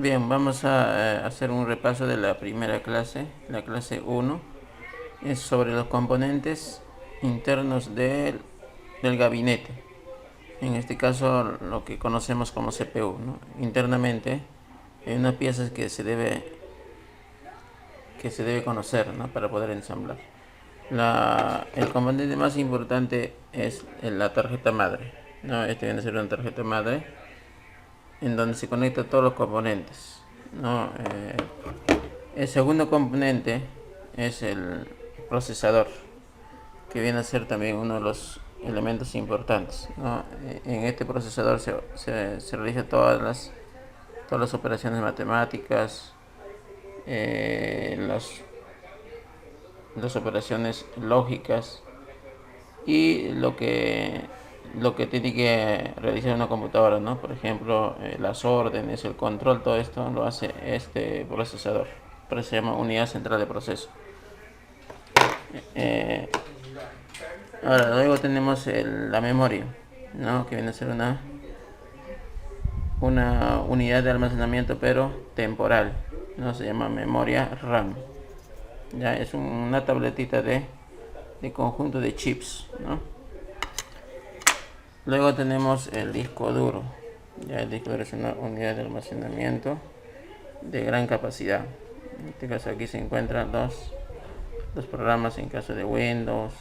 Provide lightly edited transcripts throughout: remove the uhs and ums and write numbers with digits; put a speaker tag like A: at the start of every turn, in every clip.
A: Bien, vamos a hacer un repaso de la primera clase, la clase 1. Es sobre los componentes internos del gabinete. En este caso, lo que conocemos como CPU, ¿no? Internamente hay unas piezas que se debe conocer, ¿no? Para poder ensamblar. El componente más importante es la tarjeta madre, ¿no? Este viene a ser una tarjeta madre en donde se conectan todos los componentes, ¿no? El segundo componente es el procesador, que viene a ser también uno de los elementos importantes, ¿no? En este procesador se realizan todas las operaciones matemáticas, las operaciones lógicas y lo que tiene que realizar una computadora, ¿no? Por ejemplo, las órdenes, el control, todo esto lo hace este procesador. Por eso se llama unidad central de proceso. Eh, Ahora, luego tenemos la memoria, ¿no? Que viene a ser una unidad de almacenamiento, pero temporal, ¿no? Se llama memoria RAM. Ya es una tabletita de conjunto de chips, ¿no? Luego tenemos el disco duro. Ya el disco duro es una unidad de almacenamiento de gran capacidad. En este caso aquí se encuentran los programas en caso de Windows,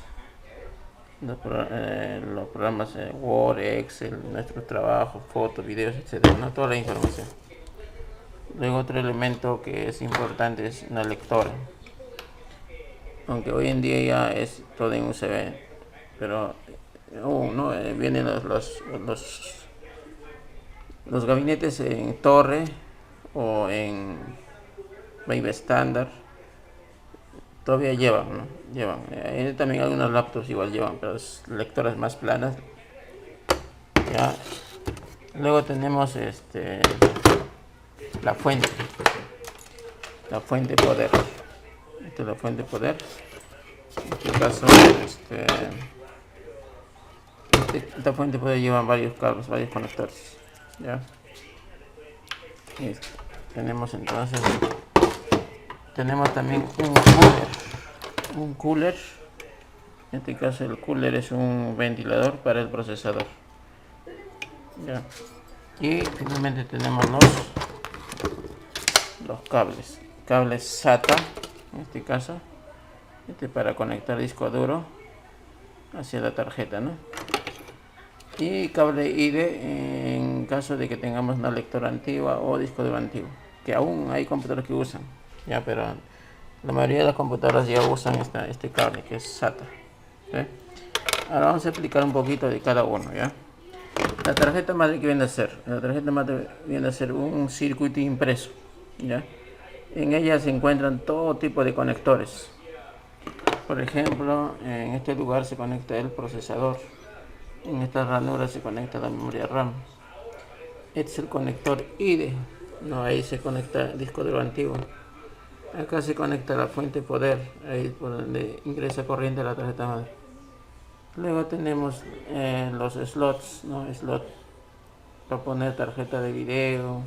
A: los programas Word, Excel, nuestros trabajos, fotos, videos, etcétera, ¿no? Toda la información. Luego otro elemento que es importante es una lectora. Aunque hoy en día ya es todo en USB, pero no, vienen los gabinetes en torre o en wave estándar, todavía llevan, ¿no? También algunos laptops igual llevan, pero lectoras más planas, ¿ya? Luego tenemos la fuente poder. Esta es la fuente poder. En este caso, esta fuente poder llevar varios cables, varios conectores, ¿ya? Tenemos entonces, tenemos también un cooler. En este caso el cooler es un ventilador para el procesador, ¿ya? Y finalmente tenemos los cables SATA, en este caso, para conectar disco duro hacia la tarjeta, ¿no? Y cable IDE en caso de que tengamos una lectora antigua o disco duro antiguo, que aún hay computadoras que usan, ya, pero la mayoría de las computadoras ya usan este cable que es SATA, ¿sí? Ahora vamos a explicar un poquito de cada uno, ¿ya? La tarjeta madre, ¿qué viene a ser? La tarjeta madre viene a ser un circuito impreso, ¿ya? En ella se encuentran todo tipo de conectores. Por ejemplo, en este lugar se conecta el procesador. En esta ranura se conecta la memoria RAM. Este es el conector IDE. No, ahí se conecta el disco duro antiguo. Acá se conecta la fuente poder, ahí por donde ingresa corriente a la tarjeta madre. Luego tenemos los slots, ¿no? Slot para poner tarjeta de video,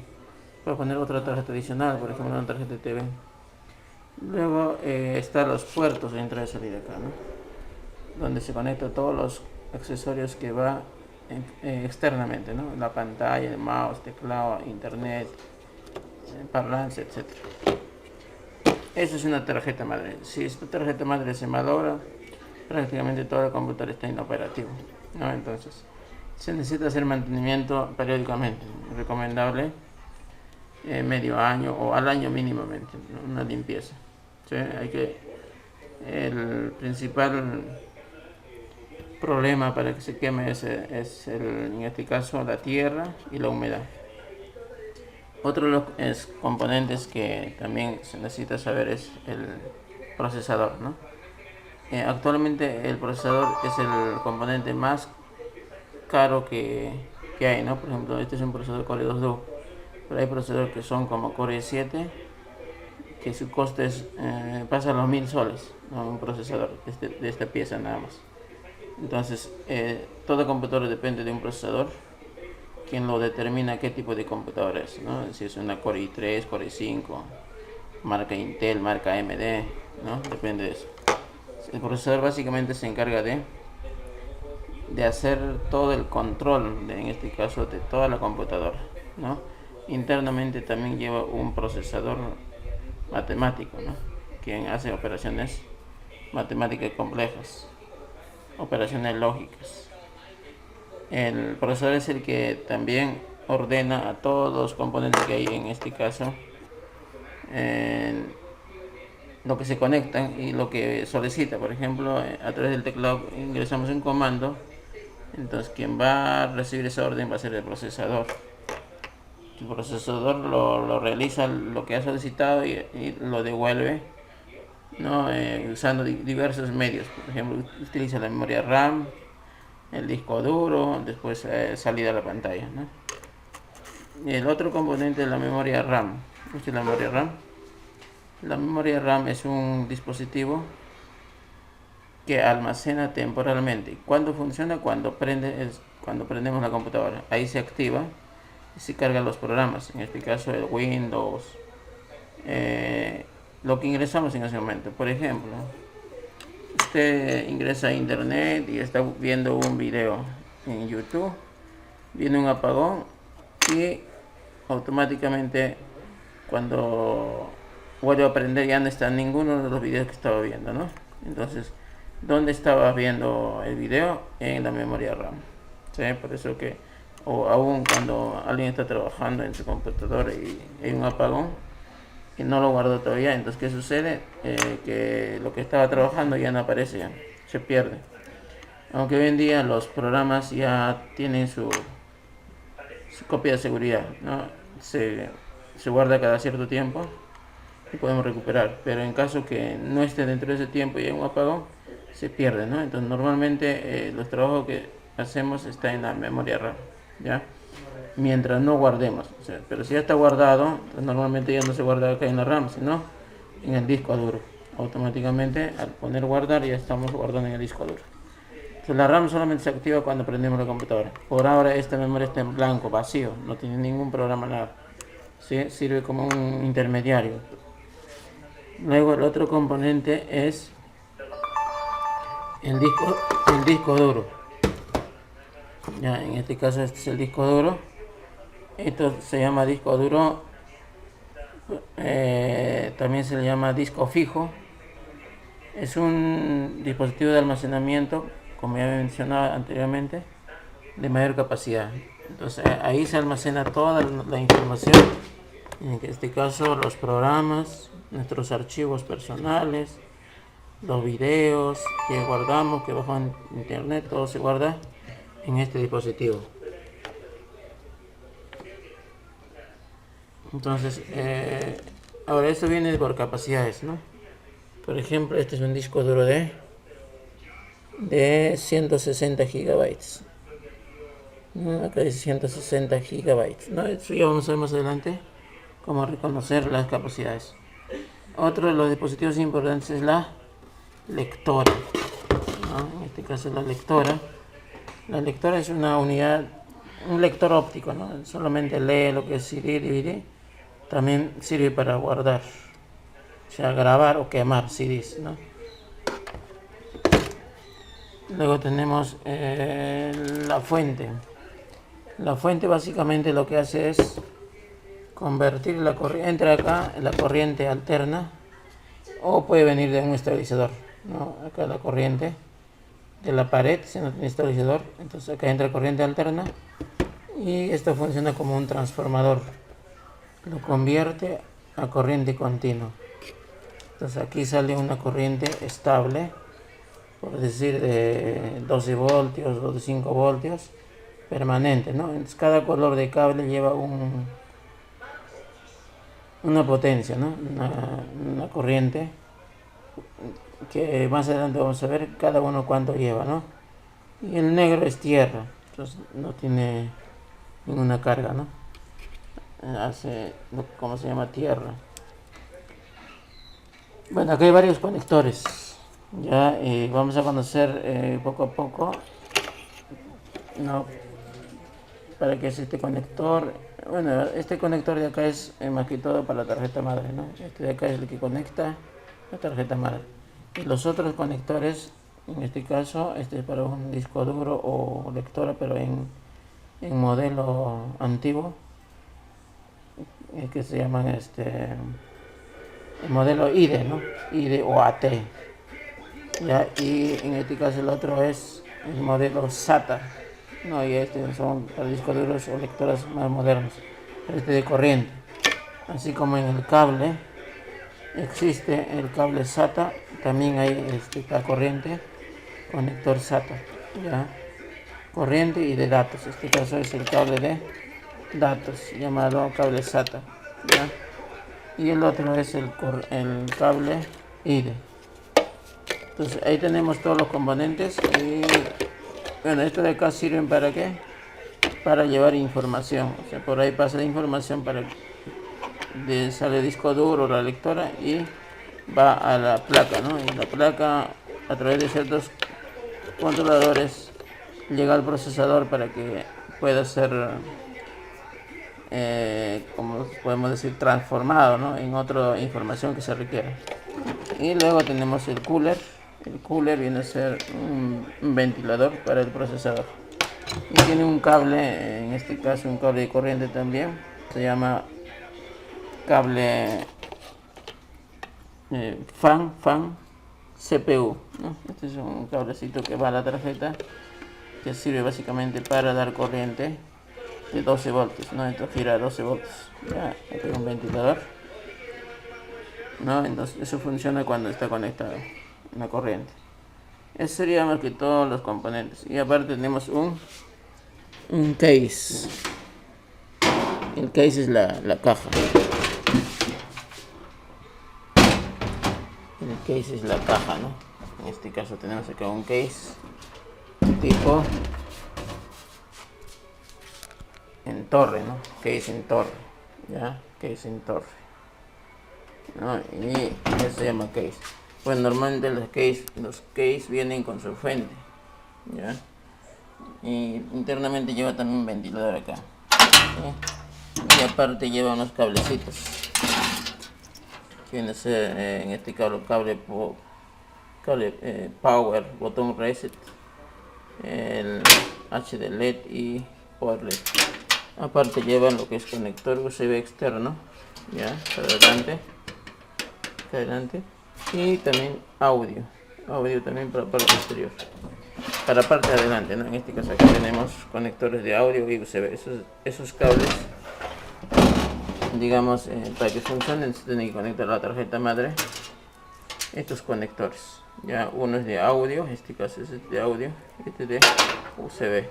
A: para poner otra tarjeta adicional, por ejemplo una tarjeta de TV. Luego están los puertos de entrada y salida acá, ¿no? Donde se conecta todos los accesorios que va externamente, ¿no? La pantalla, el mouse, teclado, internet, parlante, etc. Eso es una tarjeta madre. Si esta tarjeta madre se malogra, prácticamente todo el computador está inoperativo, ¿no? Entonces se necesita hacer mantenimiento periódicamente, recomendable medio año o al año mínimamente, ¿no? Una limpieza, ¿sí? El principal problema para que se queme en este caso la tierra y la humedad. Otro de los componentes que también se necesita saber es el procesador, ¿no? Actualmente el procesador es el componente más caro que hay, ¿no? Por ejemplo, este es un procesador Core 2 Duo, pero hay procesadores que son como Core 7, que su coste pasa los 1000 soles, ¿no? Un procesador de esta pieza nada más. Entonces, todo computador depende de un procesador quien lo determina qué tipo de computadora es, ¿no? Si es una Core i3, Core i5, marca Intel, marca AMD, ¿no? Depende de eso. El procesador básicamente se encarga de hacer todo el control, en este caso, de toda la computadora, ¿no? Internamente también lleva un procesador matemático, ¿no? Quien hace operaciones matemáticas complejas, operaciones lógicas. El procesador es el que también ordena a todos los componentes que hay, en este caso, lo que se conectan y lo que solicita. Por ejemplo, a través del teclado ingresamos un comando, entonces quien va a recibir esa orden va a ser el procesador. El procesador lo realiza lo que ha solicitado y lo devuelve, ¿no? Usando diversos medios. Por ejemplo, utiliza la memoria RAM, el disco duro, después salida a la pantalla, ¿no? El otro componente es la memoria RAM. ¿Esta es la memoria RAM? La memoria RAM es un dispositivo que almacena temporalmente. ¿Cuándo funciona? Cuando prendemos la computadora. Ahí se activa y se cargan los programas. En este caso el Windows. Lo que ingresamos en ese momento. Por ejemplo, usted ingresa a internet y está viendo un video en YouTube. Viene un apagón y automáticamente cuando vuelve a aprender ya no está ninguno de los videos que estaba viendo, ¿no? Entonces, ¿dónde estaba viendo el video? En la memoria RAM. ¿Sí? Por eso que, o aún cuando alguien está trabajando en su computadora y hay un apagón y no lo guardó todavía, entonces ¿qué sucede? Que lo que estaba trabajando ya no aparece, ya se pierde. Aunque hoy en día los programas ya tienen su copia de seguridad, ¿no? Se guarda cada cierto tiempo y podemos recuperar, pero en caso que no esté dentro de ese tiempo y hay un apagón, se pierde, ¿no? Entonces normalmente los trabajos que hacemos está en la memoria RAM, ¿ya? Mientras no guardemos, o sea, pero si ya está guardado, pues normalmente ya no se guarda acá en la RAM, sino en el disco duro. Automáticamente al poner guardar ya estamos guardando en el disco duro. Entonces, la RAM solamente se activa cuando prendemos la computadora. Por ahora esta memoria está en blanco, vacío, no tiene ningún programa, nada. ¿Sí? Sirve como un intermediario. Luego el otro componente es el disco duro. Ya, en este caso este es el disco duro. Esto se llama disco duro, también se le llama disco fijo. Es un dispositivo de almacenamiento, como ya mencionaba anteriormente, de mayor capacidad. Entonces ahí se almacena toda la información, en este caso los programas, nuestros archivos personales, los videos que guardamos, que bajamos en internet, todo se guarda en este dispositivo. Entonces, ahora esto viene por capacidades, ¿no? Por ejemplo, este es un disco duro de 160 gigabytes. ¿No? Acá dice 160 gigabytes, ¿no? Eso ya vamos a ver más adelante cómo reconocer las capacidades. Otro de los dispositivos importantes es la lectora, ¿no? En este caso la lectora. La lectora es una unidad, un lector óptico, ¿no? Solamente lee lo que es CD, DVD. También sirve para guardar, o sea, grabar o quemar CDs, ¿no? Luego tenemos la fuente. La fuente básicamente lo que hace es convertir la corriente, entra acá la corriente alterna o puede venir de un estabilizador, ¿no? Acá la corriente de la pared, si no tiene estabilizador, entonces acá entra corriente alterna y esto funciona como un transformador, lo convierte a corriente continua. Entonces aquí sale una corriente estable, por decir de 12 voltios o de 5 voltios, permanente, ¿no? Entonces cada color de cable lleva una potencia, ¿no? Una corriente que más adelante vamos a ver cada uno cuánto lleva, ¿no? Y el negro es tierra, entonces no tiene ninguna carga, ¿no? Hace como se llama tierra. Bueno, acá hay varios conectores, ya vamos a conocer poco a poco, ¿no? para qué es este conector. Bueno, este conector de acá es más que todo para la tarjeta madre, ¿no? Este de acá es el que conecta la tarjeta madre. Y los otros conectores, en este caso, este es para un disco duro o lectora, pero en modelo antiguo, que se llaman el modelo IDE, ¿no? IDE o AT. ¿Ya? Y en este caso el otro es el modelo SATA, no, y son para discos duros o lectoras más modernos, este de corriente. Así como en el cable existe el cable SATA, también hay esta corriente, conector SATA, ya, corriente y de datos. Este caso es el cable de datos llamado cable SATA, ¿ya? Y el otro es el cable IDE. Entonces ahí tenemos todos los componentes y bueno, esto de acá sirven para qué, para llevar información, o sea, por ahí pasa la información sale el disco duro, la lectora, y va a la placa, ¿no? Y la placa, a través de ciertos controladores, llega al procesador para que pueda ser, como podemos decir, transformado, ¿no?, en otra información que se requiera. Y luego tenemos el cooler. El cooler viene a ser un ventilador para el procesador. Y tiene un cable, en este caso un cable de corriente también. Se llama cable fan CPU, ¿no? Este es un cablecito que va a la tarjeta, que sirve básicamente para dar corriente de 12 voltios, ¿no? Esto gira a 12 voltios. Ya, aquí hay un ventilador, ¿no? Entonces eso funciona cuando está conectado una corriente. Eso sería más que todos los componentes. Y aparte tenemos un case. El case es la caja. El case es la caja, ¿no? En este caso tenemos acá un case tipo en torre, ¿no? Case en torre, ¿ya? Case en torre, ¿no? Y eso se llama case. Pues normalmente los case vienen con su fuente, ¿ya? Y internamente lleva también un ventilador acá, ¿sí? Y aparte lleva unos cablecitos. Viene a ser en este cable power, botón reset, el HD LED y power LED. Aparte llevan lo que es conector USB externo, ya, para adelante, y también audio también para la parte exterior, para la parte de adelante, ¿no? En este caso acá tenemos conectores de audio y USB. Esos cables, digamos, para que funcionen se tienen que conectar a la tarjeta madre estos conectores. Ya, uno es de audio, en este caso es de audio, este de USB,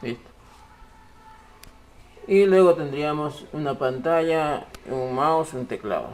A: listo. Y luego tendríamos una pantalla, un mouse, un teclado.